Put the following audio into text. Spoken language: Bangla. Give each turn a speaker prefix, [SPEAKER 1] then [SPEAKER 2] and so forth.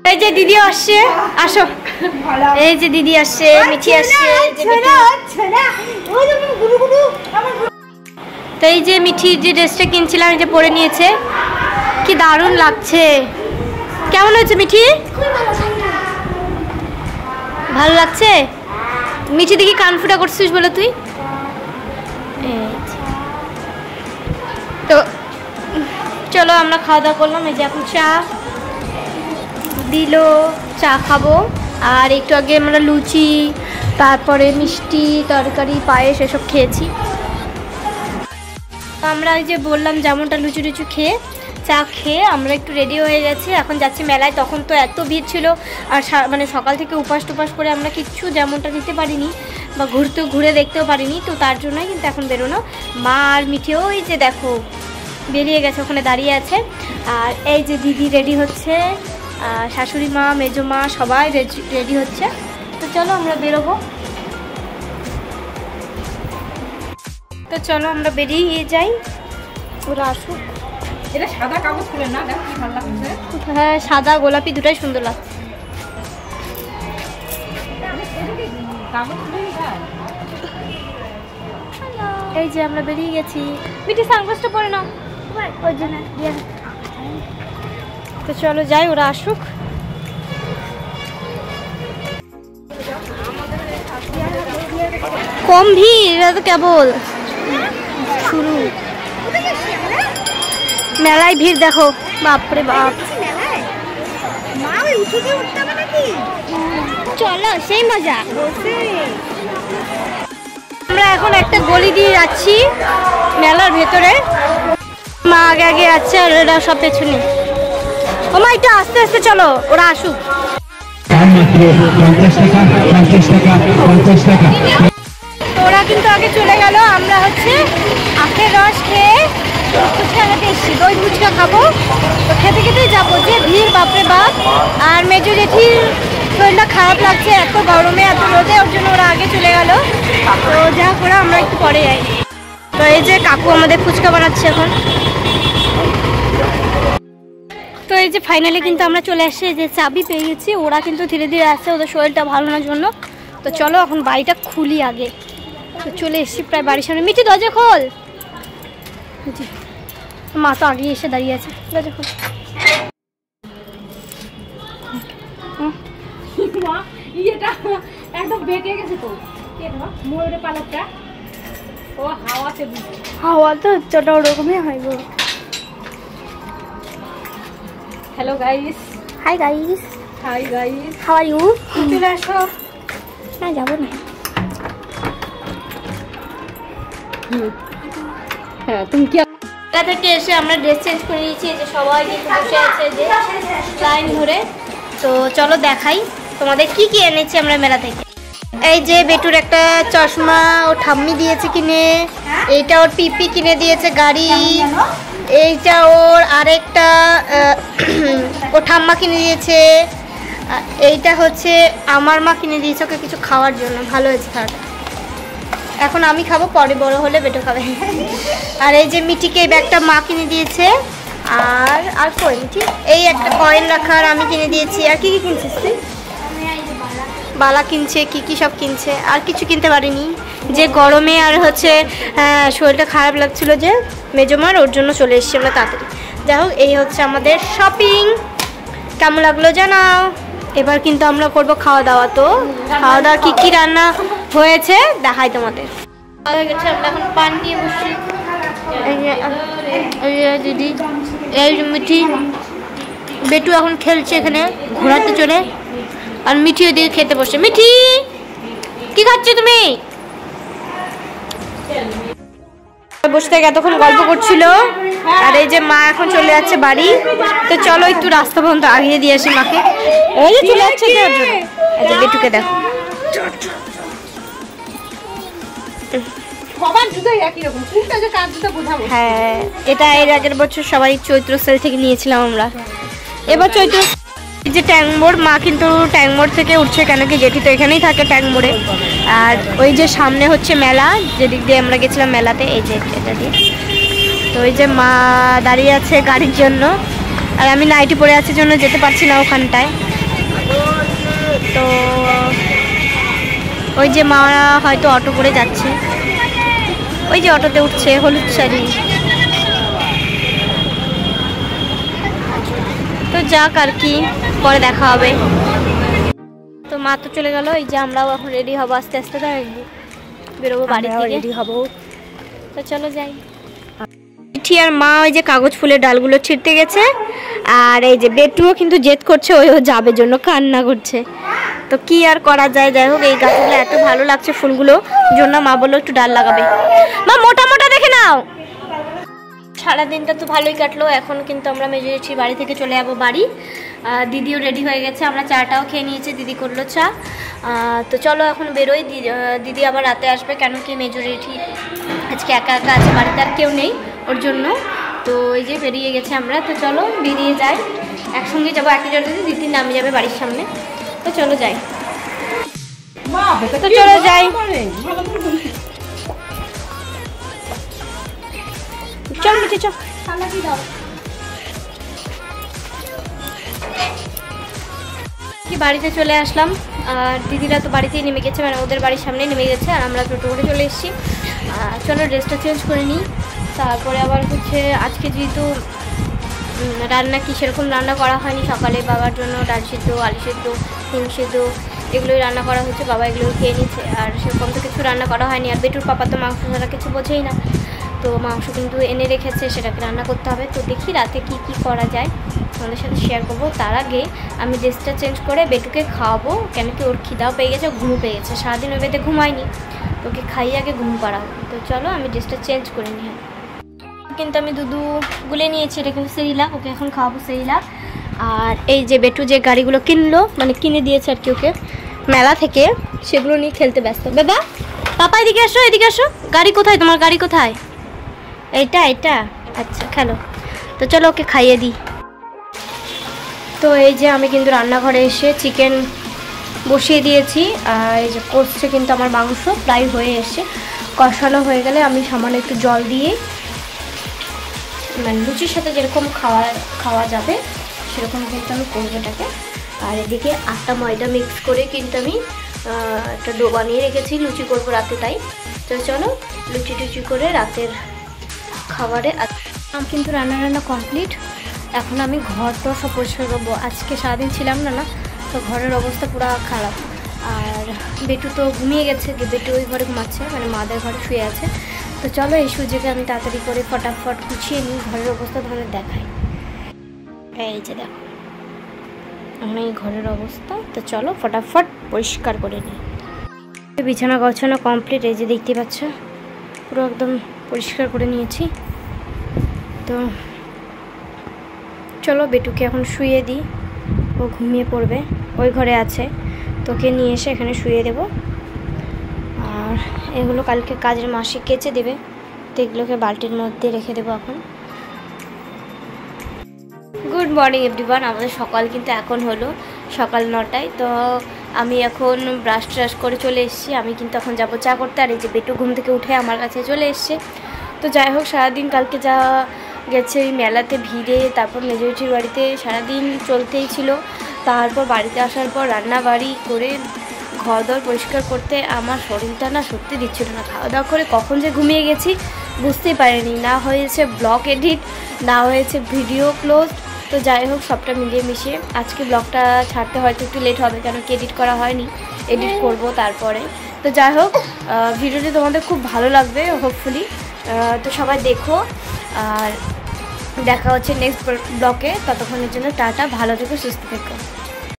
[SPEAKER 1] এই যে দিদি আসছে, আসো। এই যে দিদি আসছে, মিঠি আসছে। তো এই যে মিঠি যে ড্রেসটা কিনছিলাম এই যে পরে নিয়েছে, কি দারুণ লাগছে। কেমন হয়েছে মিঠি? ভালো লাগছে? মিঠি দেখি কান ফুটা করছিস বলে তুই। তো চলো আমরা খাওয়া দাওয়া করলাম। এই যে এখন চা দিল, চা খাবো। আর একটু আগে আমরা লুচি, তারপরে মিষ্টি, তরকারি, পায়েস এসব খেয়েছি। আমরা এই যে বললাম যেমনটা লুচি টুচি খেয়ে, চা খেয়ে আমরা একটু রেডি হয়ে গেছি। এখন যাচ্ছি মেলায়। তখন তো এত ভিড় ছিল, আর মানে সকাল থেকে উপাস টুপাস করে আমরা কিচ্ছু যেমনটা নিতে পারিনি বা ঘুরে দেখতেও পারিনি। তো তার জন্যই কিন্তু এখন বেরোনো। মা আর মিঠে ওই যে দেখো বেরিয়ে গেছে, ওখানে দাঁড়িয়ে আছে। আর এই যে দিদি রেডি হচ্ছে, শাশুড়ি মা, মেজো মা সবাই রেডি হচ্ছে। তো চলো আমরা বেরোবো। তো চলো আমরা বেরিয়ে যাই, ওরা আসুক।
[SPEAKER 2] এটা সাদা কাগজ ফুলের না, দেখো কি ভালো লাগছে।
[SPEAKER 1] হ্যাঁ, সাদা গোলাপি দুটাই সুন্দর লাগছে। এই যে আমরা বেরিয়ে গেছি। মিঠি সানগ্লাসটা পরে নাও, ওই জন্য। তো চলো যাই, ওরা আসুক। কম ভিড়, এটা তো কেবল শুরু। মেলায় ভিড় দেখো, বাপরে বাপ। চলো সেই মজা। আমরা এখন একটা গলি দিয়ে যাচ্ছি মেলার ভেতরে। মা আগে আগে যাচ্ছে আর ওরা সব পেছনে। ও মা একটু আস্তে আস্তে চলো, ওরা আসুক। ওরা কিন্তু আগে চলে গেল। আমরা হচ্ছে আখের রস খেয়ে ফুচকা খেতে এসেছি, দই ফুচকা খাবো। তো খেতে খেতেই যাবো, যে ভিড় বাপরে বাপ। আর মেজো জেঠির শরীরটা খারাপ লাগছে এত গরমে এত রোদে, ওর জন্য ওরা আগে চলে গেল। তো যা করে আমরা একটু পরে যাই। তো এই যে কাকু আমাদের ফুচকা বানাচ্ছে এখন। তো এই যে ফাইনালি কিন্তু আমরা চলে আসছি, যে চাবি পেয়ে গেছি। ওরা কিন্তু ধীরে ধীরে আসছে, ওদের শরীরটা ভালো না জন্য। তো চলো এখন বাড়িটা খুলি আগে। তো চলে এসছি প্রায় বাড়ির সামনে। মিঠি দরজা খোল। মা তো আগে এসে দাঁড়িয়ে আছে, দরজা খোল।
[SPEAKER 2] একদম বেঁকে গেছে তো ময়ূরের পালকটা। ও হাওয়াতে
[SPEAKER 1] হাওয়া তো হচ্ছে, ওটা ওরকমই হয় গো।
[SPEAKER 2] Hello guys.
[SPEAKER 1] Hi guys.
[SPEAKER 2] Hi guys,
[SPEAKER 1] how are you?
[SPEAKER 2] চলে আসো।
[SPEAKER 1] না যাবো না।
[SPEAKER 2] হ্যাঁ তুমি কি
[SPEAKER 1] মেলা থেকে এসে আমরা ড্রেস চেঞ্জ করে নিয়েছি। যে সবাই কিন্তু বসে আছে যে লাইন ধরে। তো চলো দেখাই তোমাদের কি কি এনেছি আমরা মেলা থেকে। এই যে বেটুর একটা চশমা ও ঠাম্মি দিয়েছে কিনে, এইটা ওর পিপি কিনে দিয়েছে গাড়ি, এইটা ওর আরেকটা ও ঠাম্মা কিনে দিয়েছে, এইটা হচ্ছে আমার মা কিনে দিয়েছে ওকে কিছু খাওয়ার জন্য। ভালো হয়েছে খাওয়াটা। এখন আমি খাবো, পরে বড় হলে বেটো খাবে। আর এই যে মিঠিকে এই ব্যাগটা মা কিনে দিয়েছে। আর কই মিঠি, এই একটা কয়েন রাখার আমি কিনে দিয়েছি। আর কি কি কিনছিস তুই? বালা কিনছে, কি কি সব কিনছে। আর কিছু কিনতে পারিনি, যে গরমে আর হচ্ছে শরীরটা খারাপ লাগছিল যে মেজমার, ওর জন্য চলে এসেছি আমরা তাড়াতাড়ি। যাই হোক, এই হচ্ছে আমাদের শপিং। কেমন লাগলো জানাও। এবার কিন্তু আমরা করবো খাওয়া দাওয়া। তো খাওয়া দাওয়া কি কি রান্না হয়েছে দেখাই তোমাদের। আমরা এখন পান নিয়ে বসছি। দিদি, এই মিঠি, বেটু এখন খেলছে এখানে ঘোরাতে চলে। আর মিঠি ওইদিকে খেতে বসে। মিঠি কি খাচ্ছো তুমি? বসে থেকে এতক্ষণ গল্প করছিল। আর এই যে মা এখন চলে যাচ্ছে বাড়ি। তো চলো একটু রাস্তা পর্যন্ত আগিয়ে দিয়ে আসি মাকে। এই যে চলে যাচ্ছে, এই যে বেটুকে দেখো। হ্যাঁ, এটা এর আগের বছর সবাই চৈত্র সেল থেকে নিয়েছিলাম আমরা। এবার চৈত্র যে ট্যাংমোড়, মা কিন্তু ট্যাংমোড় থেকে উঠছে কেন কি জেঠি তো এখানেই থাকে ট্যাংমোড়ে। আর ওই যে সামনে হচ্ছে মেলা, যেদিক দিয়ে আমরা গেছিলাম মেলাতে, এই যে এটা দিয়ে। তো ওই যে মা দাঁড়িয়ে আছে গাড়ির জন্য। আর আমি নাইটি পরে আছি জন্য যেতে পারছি না ওখানটায়। তো ওই যে মারা হয়তো অটো করে যাচ্ছে, ওই যে অটোতে উঠছে হলুদ শাড়ি। তো যাক আর কি, পরে দেখা হবে। তো মা তো চলে গেল, এই যে আমরাও এখন রেডি হবো আস্তে আস্তে, তাই বেরোবো বাড়ি থেকে, রেডি হবো। তো চলো যাই। মিঠি আর মা ওই যে কাগজ ফুলের ডালগুলো ছিঁড়তে গেছে, আর এই যে বেটুও কিন্তু জেদ করছে, ওইও যাবে জন্য কান্না করছে। তো কি আর করা যায়, যাই হোক এই গাছগুলো এত ভালো লাগছে ফুলগুলো জন্য মা বললো একটু ডাল লাগাবে। মা মোটা মোটা দেখে নাও। সারাদিনটা তো ভালোই কাটলো, এখন কিন্তু আমরা মেজরিটি বাড়ি থেকে চলে যাবো বাড়ি। দিদিও রেডি হয়ে গেছে, আমরা চাটাও খেয়ে নিয়েছি, দিদি করলো চা। তো চলো এখন বেরোই, দিদি আবার রাতে আসবে, কেন কি মেজরিটি আজকে একা একা আছে, বাড়িতে আর কেউ নেই ওর জন্য। তো এই যে বেরিয়ে গেছে আমরা, তো চলো বেরিয়ে যাই, একসঙ্গে যাবো একই জন্য, দিদি নামিয়ে যাবে বাড়ির সামনে। তো চলো যাই, তো চলো যাই, চল মিঠি চল। বাড়িতে চলে আসলাম, আর দিদিরা তো বাড়িতেই নেমে গেছে, মানে ওদের বাড়ির সামনে নেমে গেছে, আর আমরা টোটো করে চলে এসেছি। চলো ড্রেসটা চেঞ্জ করে নিই, তারপরে আবার হচ্ছে আজকে যেহেতু রান্না কি সেরকম রান্না করা হয়নি, সকালে বাবার জন্য ডাল সিদ্ধ, আলু সিদ্ধ, হিম সিদ্ধ এগুলোই রান্না করা হয়েছে, বাবা এগুলো খেয়ে নিচ্ছে, আর সেরকম তো কিছু রান্না করা হয়নি। আর বেটুর পাপা তো মাংস ছাড়া কিছু বোঝেই না, তো মাংস কিন্তু এনে রেখেছে, সেটাকে রান্না করতে হবে। তো দেখি রাতে কি কি করা যায় তোমাদের সাথে শেয়ার করবো। তার আগে আমি ড্রেসটা চেঞ্জ করে বেটুকে খাওয়াবো, কেন কি ওর খিদাও পেয়ে গেছে, ঘুম পেয়ে গেছে, সারাদিন ওই বেঁধে ঘুমায়নি, ওকে খাইয়ে আগে ঘুম পাড়াবো। তো চলো আমি ড্রেসটা চেঞ্জ করে নিই। কিন্তু আমি দুধু গুলে নিয়েছি, এটা কিন্তু সেরিলাক, ওকে এখন খাওয়াবো সেরিলাক। আর এই যে বেটু যে গাড়িগুলো কিনলো, মানে কিনে দিয়েছে আর কি ওকে মেলা থেকে, সেগুলো নিয়ে খেলতে ব্যস্ত। বাবা পাপা এদিকে আসো, এদিকে আসো, গাড়ি কোথায় তোমার, গাড়ি কোথায়? এইটা এইটা, আচ্ছা খেলো। তো চলো ওকে খাইয়ে দিই। তো এই যে আমি কিন্তু রান্নাঘরে এসে চিকেন বসিয়ে দিয়েছি, আর এই যে কষছে কিন্তু আমার মাংস প্রায় হয়ে এসছে, কষানো হয়ে গেলে আমি সামান্য একটু জল দিয়ে, মানে লুচির সাথে যেরকম খাওয়া যাবে সেরকম কিন্তু আমি করবো এটাকে। আর এদিকে আটা ময়দা মিক্স করে কিন্তু আমি একটা ডো বানিয়ে রেখেছি, লুচি করবো রাতে, তাই। তো চলো লুচি টুচি করে রাতের খাবারে আমি কিন্তু রান্না কমপ্লিট। এখন আমি ঘরটা সব পরিষ্কার করবো, আজকে সারাদিন ছিলাম না, তো ঘরের অবস্থা পুরো খারাপ। আর বেটু তো ঘুমিয়ে গেছে, বেটু ওই ঘরে ঘুমাচ্ছে, মানে মাদের ঘরে শুয়ে আছে। তো চলো এই সুযোগে আমি তাড়াতাড়ি করে ফটাফট গুছিয়ে নিই, ঘরের অবস্থা ধরে দেখাই। এই যে দেখো এখন এই ঘরের অবস্থা, তো চলো ফটাফট পরিষ্কার করে নিই। বিছানা গছানো কমপ্লিট, এই যে দেখতে পাচ্ছ পুরো একদম পরিষ্কার করে নিয়েছি। তো চলো বেটুকে এখন শুয়ে দিই, ও ঘুমিয়ে পড়বে, ওই ঘরে আছে, তোকে নিয়ে এসে এখানে শুয়ে দেব। আর এগুলো কালকে কাজের মাসি কেচে দেবে, তো এগুলোকে বালতির মধ্যে রেখে দেবো এখন। গুড মর্নিং এভরিওয়ান, আমাদের সকাল কিন্তু এখন হলো সকাল 9টায়। তো আমি এখন ব্রাশ ট্রাশ করে চলে এসেছি, আমি কিন্তু এখন যাবো চা করতে। আর এই যে বেটু ঘুম থেকে উঠে আমার কাছে চলে এসছে। তো যাই হোক সারাদিন কালকে যা গেছে ওই মেলাতে ভিড়ে, তারপর মেজরিটির বাড়িতে সারাদিন চলতেই ছিল, তারপর বাড়িতে আসার পর রান্না বাড়ি করে ঘর দর পরিষ্কার করতে আমার শরীরটা না সত্যি দিচ্ছিল না। খাওয়া দাওয়া করে কখন যে ঘুমিয়ে গেছি বুঝতেই পারিনি, না হয়েছে ব্লগ এডিট, না হয়েছে ভিডিও ক্লোজ। তো যাই হোক সবটা মিলিয়ে মিশিয়ে আজকে ব্লগটা ছাড়তে হয়তো একটু লেট হবে, কেন কি এডিট করা হয়নি, এডিট করব তারপরে। তো যাই হোক ভিডিওটি তোমাদের খুব ভালো লাগবে হোপফুলি, তো সবাই দেখো। আর দেখা হচ্ছে নেক্সট ব্লগে, ততক্ষণের জন্য টাটা, ভালো থেকো, সুস্থ থেকো।